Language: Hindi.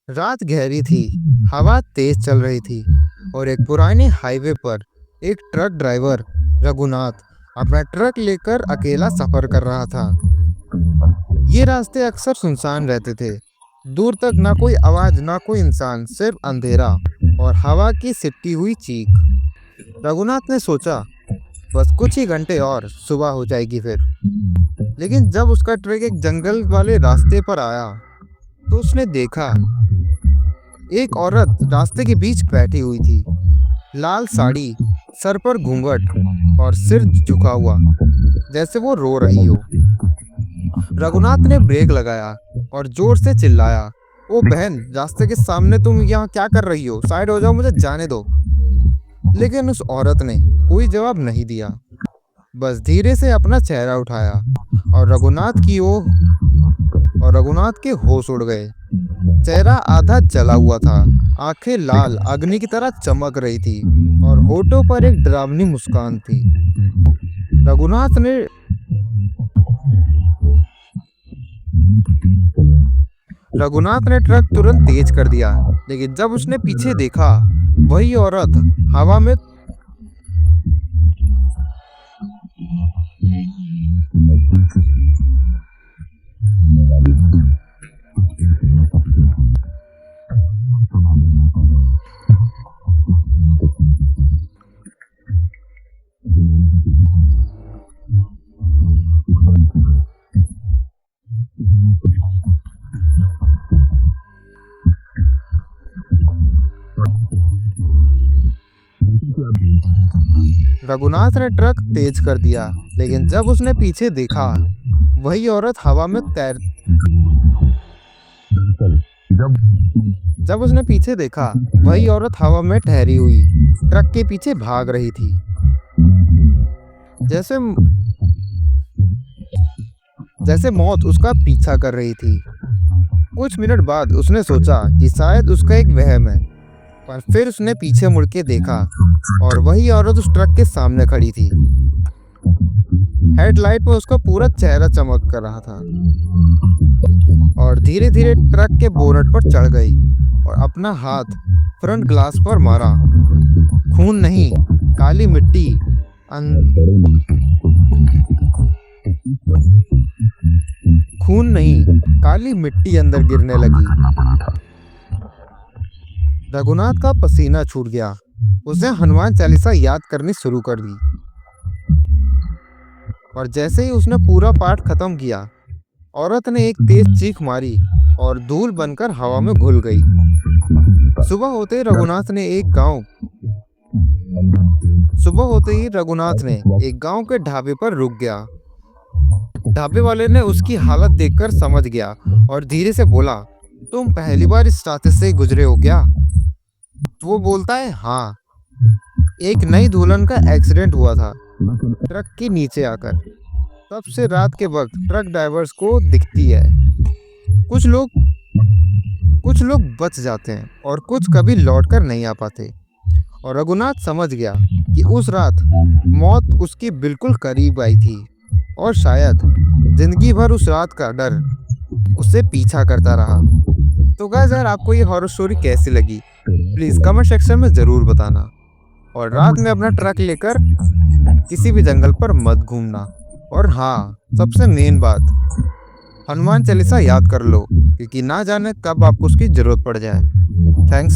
रात गहरी थी, हवा तेज चल रही थी और एक पुराने हाईवे पर एक ट्रक ड्राइवर रघुनाथ अपना ट्रक लेकर अकेला सफर कर रहा था। ये रास्ते अक्सर सुनसान रहते थे। दूर तक ना कोई आवाज ना कोई इंसान, सिर्फ अंधेरा और हवा की सिट्टी हुई चीख। रघुनाथ ने सोचा, बस कुछ ही घंटे और सुबह हो जाएगी फिर। लेकिन जब उसका ट्रक एक जंगल वाले रास्ते पर आया तो उसने देखा एक औरत रास्ते के बीच बैठी हुई थी। लाल साड़ी, सर पर घूंघट और सिर झुका हुआ, जैसे वो रो रही हो। रघुनाथ ने ब्रेक लगाया और जोर से चिल्लाया, ओ बहन, रास्ते के सामने तुम यहाँ क्या कर रही हो? साइड हो जाओ, मुझे जाने दो। लेकिन उस औरत ने कोई जवाब नहीं दिया, बस धीरे से अपना चेहरा उठाया और रघुनाथ के होश उड़ गए। चेहरा आधा जला हुआ था, आंखें लाल अग्नि की तरह चमक रही थी और होठों पर एक डरावनी मुस्कान थी। रघुनाथ ने रघुनाथ ने ट्रक तुरंत तेज कर दिया, लेकिन जब उसने पीछे देखा, वही औरत हवा में रघुनाथ ने ट्रक तेज कर दिया, लेकिन जब उसने पीछे देखा, वही औरत हवा में तैर जब उसने पीछे देखा, वही औरत हवा में ठहरी हुई ट्रक के पीछे भाग रही थी। जैसे जैसे मौत उसका पीछा कर रही थी। कुछ मिनट बाद उसने सोचा कि शायद उसका एक वहम है, पर फिर उसने पीछे मुड़ के देखा और वही औरत उस ट्रक के सामने खड़ी थी। हेडलाइट पर उसका पूरा चेहरा चमक कर रहा था और धीरे धीरे ट्रक के बोनट पर चढ़ गई और अपना हाथ फ्रंट ग्लास पर मारा। खून नहीं, काली मिट्टी खून नहीं, काली मिट्टी अंदर गिरने लगी। रघुनाथ का पसीना छूट गया। उसने हनुमान चालीसा याद करनी शुरू कर दी और जैसे ही उसने पूरा पाठ खत्म किया, औरत ने एक तेज चीख मारी और धूल बनकर हवा में घुल गई। सुबह होते ही रघुनाथ ने एक गांव के ढाबे पर रुक गया। ढाबे वाले ने उसकी हालत देखकर समझ गया और धीरे से बोला, तुम पहली बार इस रास्ते से गुजरे हो क्या? तो वो बोलता है, हाँ, एक नई दुल्हन का एक्सीडेंट हुआ था ट्रक के नीचे आकर। तब से रात के वक्त ट्रक ड्राइवर्स को दिखती है। कुछ लोग बच जाते हैं और कुछ कभी लौटकर नहीं आ पाते। और रघुनाथ समझ गया कि उस रात मौत उसकी बिल्कुल करीब आई थी और शायद जिंदगी भर उस रात का डर उससे पीछा करता रहा। तो गाइस, अगर आपको ये हॉरर स्टोरी कैसी लगी, प्लीज़ कमेंट सेक्शन में ज़रूर बताना। और रात में अपना ट्रक लेकर किसी भी जंगल पर मत घूमना। और हाँ, सबसे मेन बात, हनुमान चालीसा याद कर लो, क्योंकि ना जाने कब आपको उसकी ज़रूरत पड़ जाए। थैंक्स।